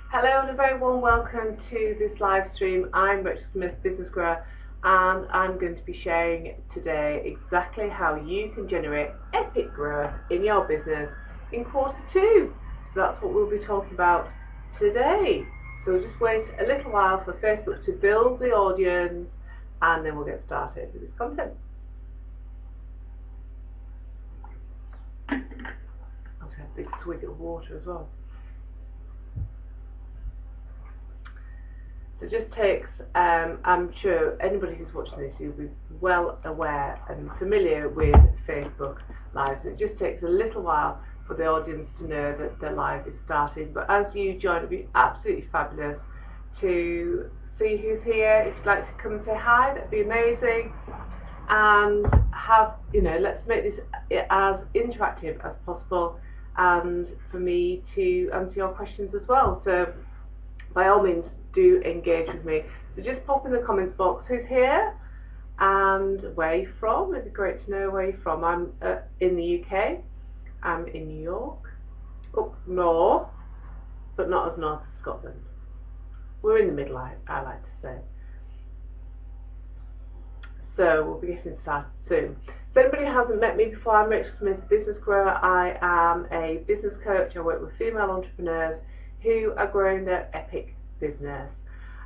Hello and a very warm welcome to this live stream. I'm Rachel Smith, business grower, and I'm going to be sharing today exactly how you can generate epic growth in your business in quarter two. So that's what we'll be talking about today. So we'll just wait a little while for Facebook to build the audience and then we'll get started with this content. I'll have a big swig of water as well. So it just takes, I'm sure anybody who's watching this, you'll be well aware and familiar with Facebook Lives. It just takes a little while for the audience to know that the live is starting. But as you join, it'll be absolutely fabulous to see who's here. If you'd like to come and say hi, that'd be amazing. And have, let's make this as interactive as possible, and for me to answer your questions as well. So by all means, do engage with me. So just pop in the comments box who's here and where you're from. It'd be great to know where you're from. I'm in the UK. I'm in New York, up north, but not as north as Scotland. We're in the middle, I like to say. So we'll be getting started soon. If anybody hasn't met me before, I'm Rachel Smith, business grower. I am a business coach. I work with female entrepreneurs who are growing their epic business.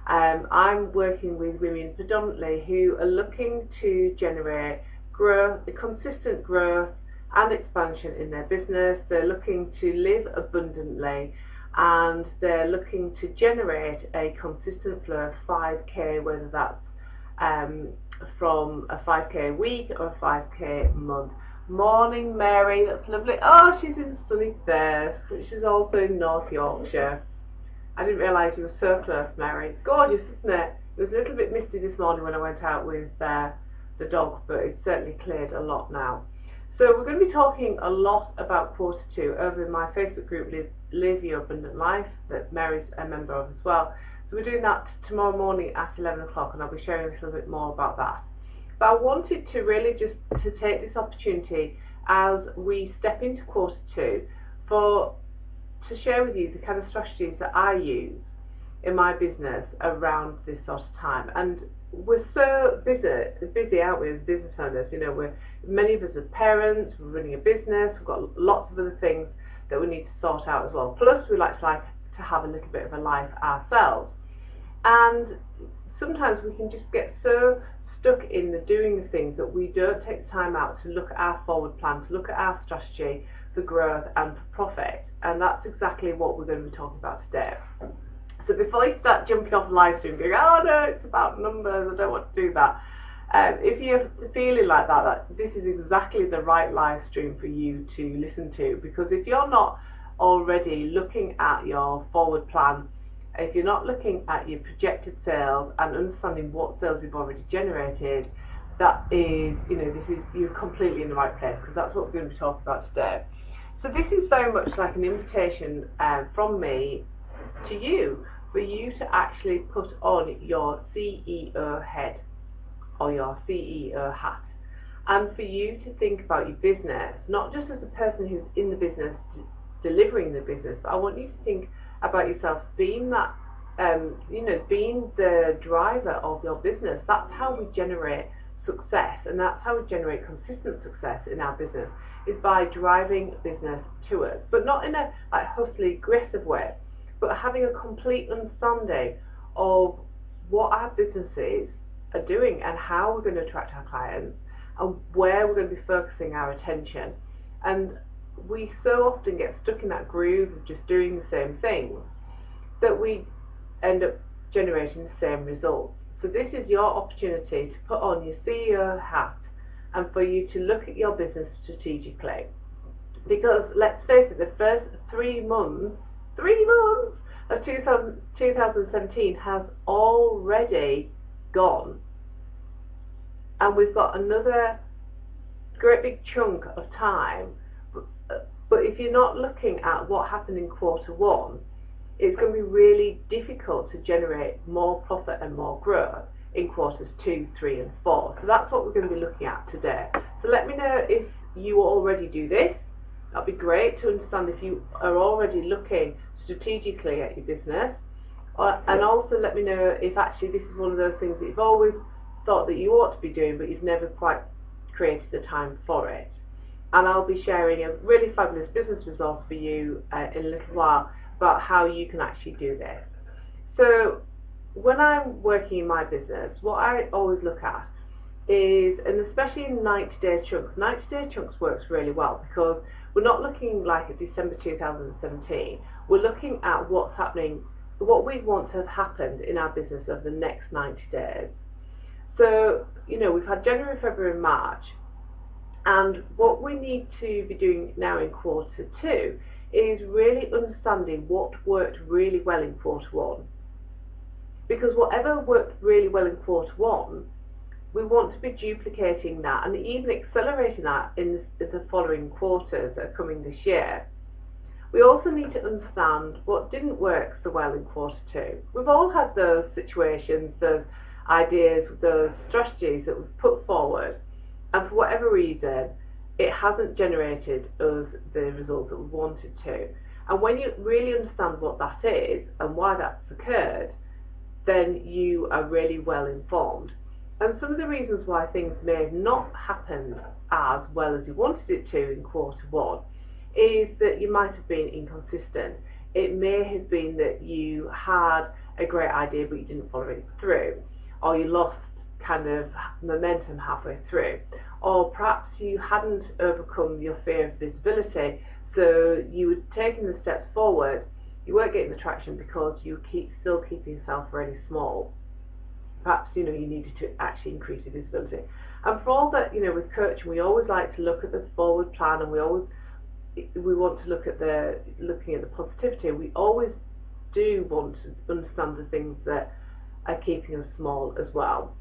I'm working with women predominantly who are looking to generate growth, consistent growth and expansion in their business. They're looking to live abundantly and they're looking to generate a consistent flow of 5k, whether that's from a 5k a week or a 5k a month. Morning Mary, that's lovely. Oh, she's in sunny Thirsk, which is also in North Yorkshire. I didn't realise you were so close, Mary. It's gorgeous, isn't it? It was a little bit misty this morning when I went out with the dog, but it's certainly cleared a lot now. So we're going to be talking a lot about quarter two over in my Facebook group, Live Your Abundant Life, that Mary's a member of as well. So we're doing that tomorrow morning at 11 o'clock, and I'll be sharing a little bit more about that. But I wanted to really just to take this opportunity as we step into quarter two to share with you the kind of strategies that I use in my business around this sort of time. And we're so busy, aren't we, as business owners? Many of us are parents, we're running a business, we've got lots of other things that we need to sort out as well. Plus we like to have a little bit of a life ourselves. And sometimes we can just get so stuck in the doing of things that we don't take time out to look at our forward plan, to look at our strategy for growth and for profit. And that's exactly what we're going to be talking about today. So before you start jumping off the live stream going, oh no, it's about numbers, I don't want to do that. If you're feeling like that, this is exactly the right live stream for you to listen to, because if you're not already looking at your forward plan, if you're not looking at your projected sales and understanding what sales you've already generated, that is, you're completely in the right place, because that's what we're going to be talking about today. So this is very much like an invitation from me to you, for you to actually put on your CEO head or your CEO hat, and for you to think about your business, not just as a person who's in the business, delivering the business, but I want you to think about yourself being that, being the driver of your business. That's how we generate success, and that's how we generate consistent success in our business, is by driving business to us, but not in a hustly, aggressive way, but having a complete understanding of what our businesses are doing and how we're going to attract our clients and where we're going to be focusing our attention. And we so often get stuck in that groove of just doing the same things that we end up generating the same results. So this is your opportunity to put on your CEO hat and for you to look at your business strategically. Because let's face it, the first 3 months of 2017 has already gone. And we've got another great big chunk of time. But if you're not looking at what happened in quarter one, it's going to be really difficult to generate more profit and more growth in quarters 2, 3 and 4. So that's what we're going to be looking at today. So let me know if you already do this. That'd be great to understand if you are already looking strategically at your business, and also let me know if actually this is one of those things that you've always thought that you ought to be doing but you've never quite created the time for it. And I'll be sharing a really fabulous business resource for you in a little while about how you can actually do this. So when I'm working in my business, what I always look at is, and especially in 90-day chunks, 90-day chunks works really well because we're not looking like at December 2017, we're looking at what's happening, what we want to have happened in our business over the next 90 days. So, you know, we've had January, February and March, and what we need to be doing now in quarter two is really understanding what worked really well in quarter one. Because whatever worked really well in quarter one, we want to be duplicating that and even accelerating that in the following quarters that are coming this year. We also need to understand what didn't work so well in quarter two. We've all had those situations, those ideas, those strategies that we've put forward, and for whatever reason it hasn't generated us the results that we wanted to. And when you really understand what that is and why that's occurred, then you are really well informed. And some of the reasons why things may have not happened as well as you wanted it to in quarter one is that you might have been inconsistent. It may have been that you had a great idea but you didn't follow it through, or you lost kind of momentum halfway through, or perhaps you hadn't overcome your fear of visibility, so you were taking the steps forward, you weren't getting the traction because you still keeping yourself really small. Perhaps, you know, you needed to actually increase your visibility. And for all that, you know, with coaching, we always like to look at the forward plan, and we want to look at looking at the positivity. We always do want to understand the things that are keeping us small as well.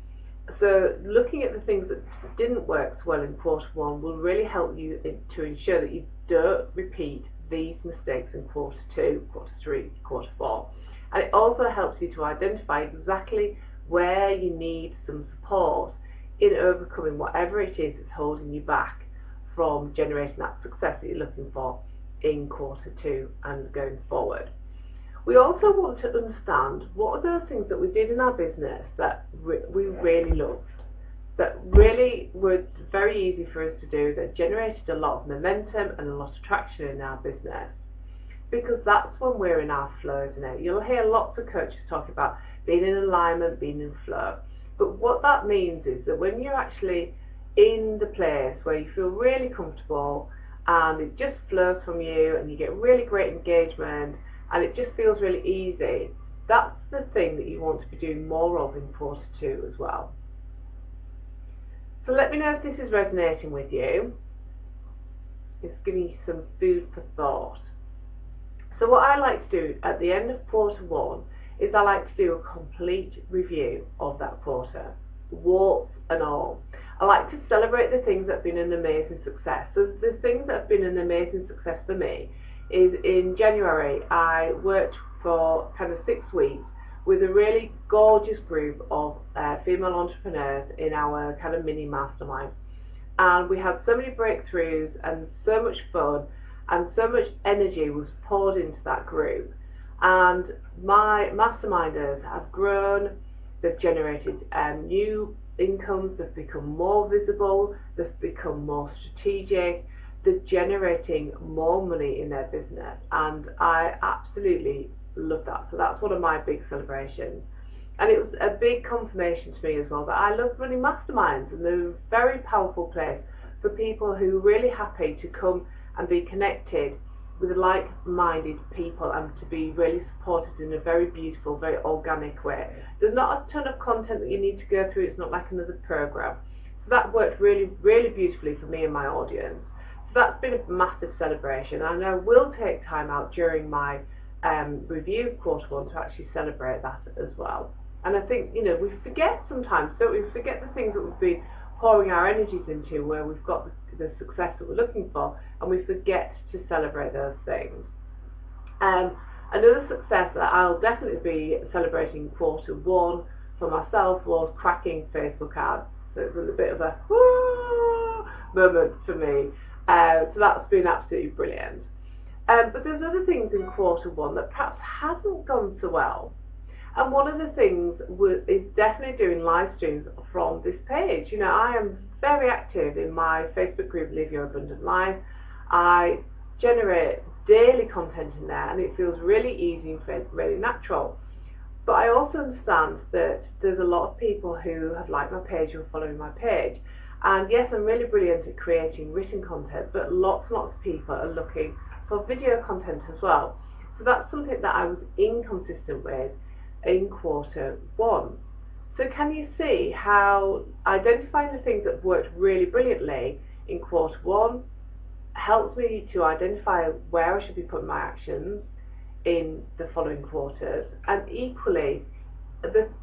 So looking at the things that didn't work so well in quarter one will really help you to ensure that you don't repeat these mistakes in quarter two, quarter three, quarter four. And it also helps you to identify exactly where you need some support in overcoming whatever it is that's holding you back from generating that success that you're looking for in quarter two and going forward. We also want to understand what are those things that we did in our business that we really loved, that really were very easy for us to do, that generated a lot of momentum and a lot of traction in our business. Because that's when we're in our flow, isn't it? You'll hear lots of coaches talk about being in alignment, being in flow. But what that means is that when you're actually in the place where you feel really comfortable and it just flows from you and you get really great engagement and it just feels really easy, that's the thing that you want to be doing more of in quarter two as well. So let me know if this is resonating with you. It's giving you some food for thought. So what I like to do at the end of quarter one is I like to do a complete review of that quarter, warts and all. I like to celebrate the things that have been an amazing success. So the things that have been an amazing success for me is in January I worked for kind of 6 weeks with a really gorgeous group of female entrepreneurs in our kind of mini mastermind. And we had so many breakthroughs and so much fun and so much energy was poured into that group. And my masterminders have grown, they've generated new incomes, they've become more visible, they've become more strategic, they're generating more money in their business, and I absolutely love that. So that's one of my big celebrations. And it was a big confirmation to me as well that I love running masterminds, and they're a very powerful place for people who are really happy to come and be connected with like-minded people and to be really supported in a very beautiful, very organic way. There's not a ton of content that you need to go through, it's not like another program. So that worked really, really beautifully for me and my audience. So that's been a massive celebration, and I will take time out during my review of quarter one to actually celebrate that as well. And I think, you know, we forget sometimes, don't we? We forget the things that we've been pouring our energies into where we've got the success that we're looking for, and we forget to celebrate those things. Another success that I'll definitely be celebrating in quarter one for myself was cracking Facebook ads. So it was a bit of a woo moment for me. So that's been absolutely brilliant. But there's other things in quarter one that perhaps hasn't gone so well. And one of the things is definitely doing live streams from this page. You know, I am very active in my Facebook group, Live Your Abundant Life. I generate daily content in there, and it feels really easy and really natural. But I also understand that there's a lot of people who have liked my page or following my page. And yes, I'm really brilliant at creating written content, but lots and lots of people are looking for video content as well. So that's something that I was inconsistent with in quarter one. So can you see how identifying the things that worked really brilliantly in quarter one helps me to identify where I should be putting my actions in the following quarters, and equally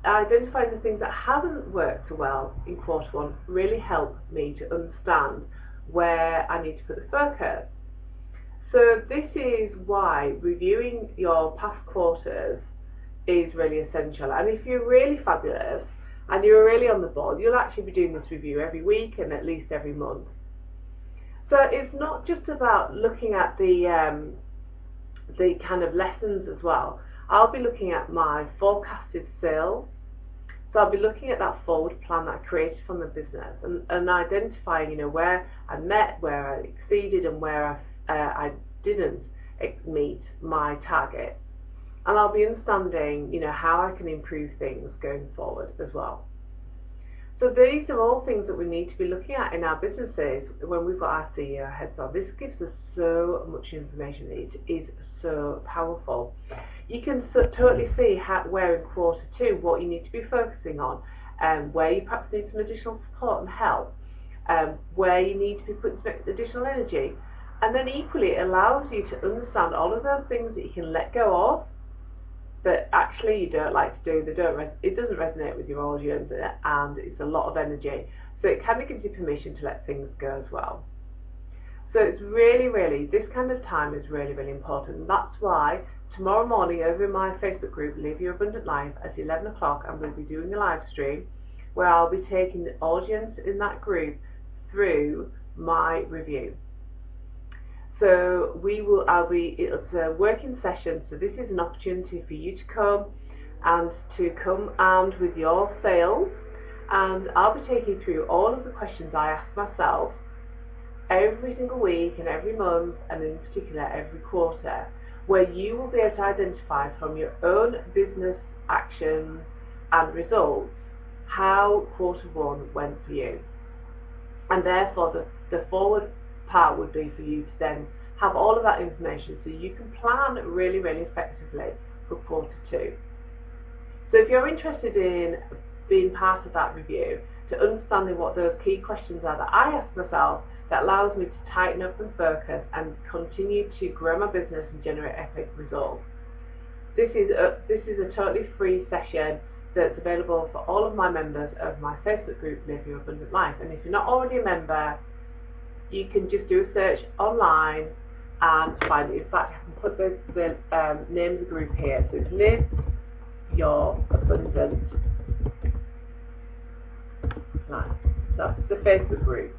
identifying the things that haven't worked so well in quarter one really help me to understand where I need to put the focus. So this is why reviewing your past quarters is really essential. And if you're really fabulous and you're really on the ball, you'll actually be doing this review every week and at least every month. So it's not just about looking at the kind of lessons as well. I'll be looking at my forecasted sales. So I'll be looking at that forward plan that I created from the business and identifying, you know, where I met, where I exceeded, and where I didn't meet my target. And I'll be understanding, you know, how I can improve things going forward as well. So these are all things that we need to be looking at in our businesses when we've got our CEO heads on. This gives us so much information. It is so powerful. You can totally see where in quarter two what you need to be focusing on, where you perhaps need some additional support and help, where you need to be putting some additional energy. And then equally it allows you to understand all of those things that you can let go of, that actually you don't like to do, it doesn't resonate with your audience, and it's a lot of energy. So it kind of gives you permission to let things go as well. So it's really, this kind of time is really, really important. And that's why tomorrow morning over in my Facebook group, Live Your Abundant Life, at 11 o'clock, I'm going to be doing a live stream where I'll be taking the audience in that group through my review. So it's a working session, so this is an opportunity for you to come and with your sales, and I'll be taking you through all of the questions I ask myself every single week and every month, and in particular every quarter, where you will be able to identify from your own business actions and results how quarter one went for you. And therefore the forward part would be for you to then have all of that information so you can plan really, really effectively for quarter two. So if you're interested in being part of that review, to understanding what those key questions are that I ask myself, that allows me to tighten up and focus and continue to grow my business and generate epic results. This is a totally free session that's available for all of my members of my Facebook group, Live Your Abundant Life. And if you're not already a member, you can just do a search online and find it. In fact, I can put the name of the group here. So it's Live Your Abundant Life. That's the Facebook group.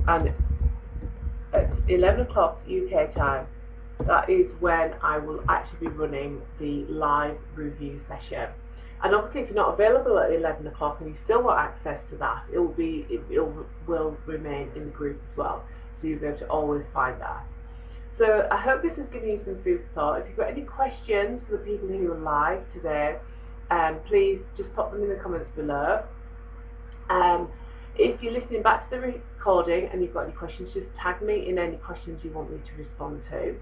And at 11 o'clock UK time, that is when I will actually be running the live review session. And obviously if you're not available at 11 o'clock and you still want access to that, it will remain in the group as well, so you'll be able to always find that. So I hope this has given you some food for thought. If you've got any questions for the people who are live today, please just pop them in the comments below. If you're listening back to the recording and you've got any questions, just tag me in any questions you want me to respond to.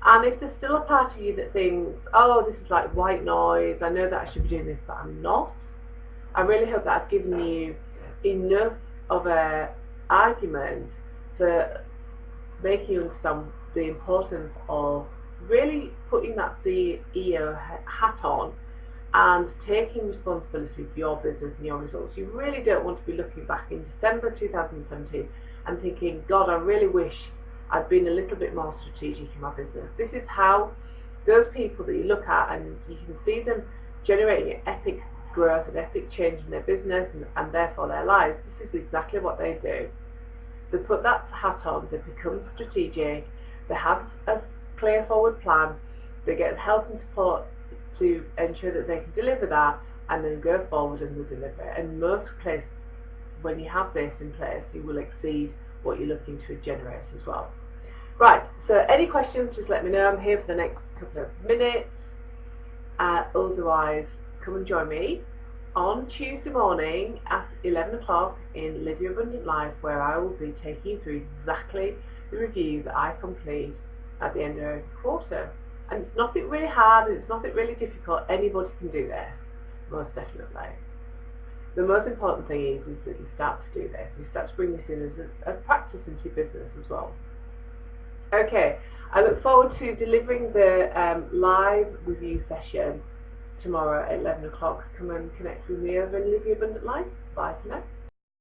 And if there's still a part of you that thinks, oh, this is like white noise, I know that I should be doing this, but I'm not, I really hope that I've given you enough of an argument to make you understand the importance of really putting that CEO hat on and taking responsibility for your business and your results. You really don't want to be looking back in December 2017 and thinking, God, I really wish I've been a little bit more strategic in my business. This is how those people that you look at and you can see them generating epic growth and epic change in their business and therefore their lives. This is exactly what they do. They put that hat on, they become strategic, they have a clear forward plan, they get help and support to ensure that they can deliver that, and then go forward and they'll deliver it. And most places, when you have this in place, you will exceed what you're looking to generate as well. Right, so any questions, just let me know. I'm here for the next couple of minutes. Otherwise, come and join me on Tuesday morning at 11 o'clock in Live Your Abundant Life, where I will be taking you through exactly the review that I complete at the end of every quarter. And it's nothing really hard, and it's nothing really difficult. Anybody can do this, most definitely. The most important thing is that you start to do this. You start to bring this in as a practice into your business as well. Okay, I look forward to delivering the live review session tomorrow at 11 o'clock. Come and connect with me over and Live Your Abundant Life. Bye for now.